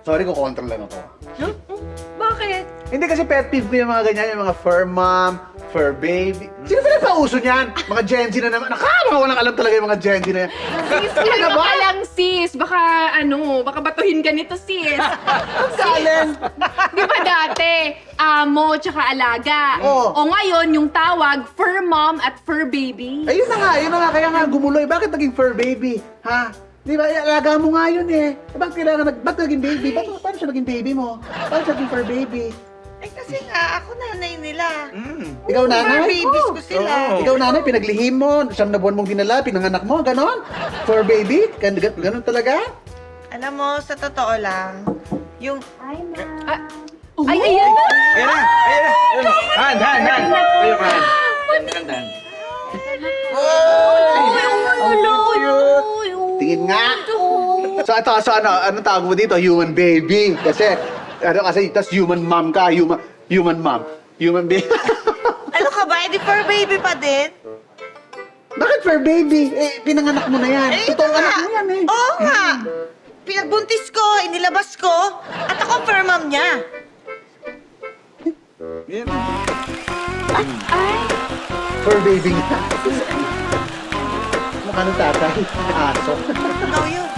Sorry, kukontrol lang ako. Huh? Bakit? Hindi kasi pet peeve ko yung mga ganyan, yung mga fur mom, fur baby. Sino ba nauso niyan? Mga Gen Z na naman. Mga walang alam talaga yung mga Gen Z na yan. Sis, kalma ka lang, sis. Baka, baka batuhin ka nito, sis. Salen! Di ba dati, amo tsaka alaga? Oo. O ngayon, yung tawag, fur mom at fur baby. Ayun na nga, kaya nga gumuloy. Bakit naging fur baby? Ha? Di ba, alaga mo nga yun eh. Ba't naging baby? Paano siya naging baby mo? Paano siya naging fur baby? Eh kasi nga, ako nanay nila. Ikaw nanay? Babies ko sila. Ikaw nanay, pinaglihim mo, 9 na buwan mong dinala, pinanganak mo, ganon? Fur baby? Ganon talaga? Alam mo, sa totoo lang, yung... Ay, ayan na! Ayan na! Ayan na! Han! Kayo ka, Han. Tingin nga. So ano tawag mo dito? Human baby. Kasi tas human mom ka, human mom. Human baby. Ano ka ba? Edi fur baby pa din? Bakit fur baby? Eh, pinanganak mo na yan. Totoong anak mo yan eh. Oo nga. Pinagbuntis ko, inilabas ko, at ako fur mom niya. Ayan. Fur baby nga. Mukha ng tatay. Aso. Ikaw yun.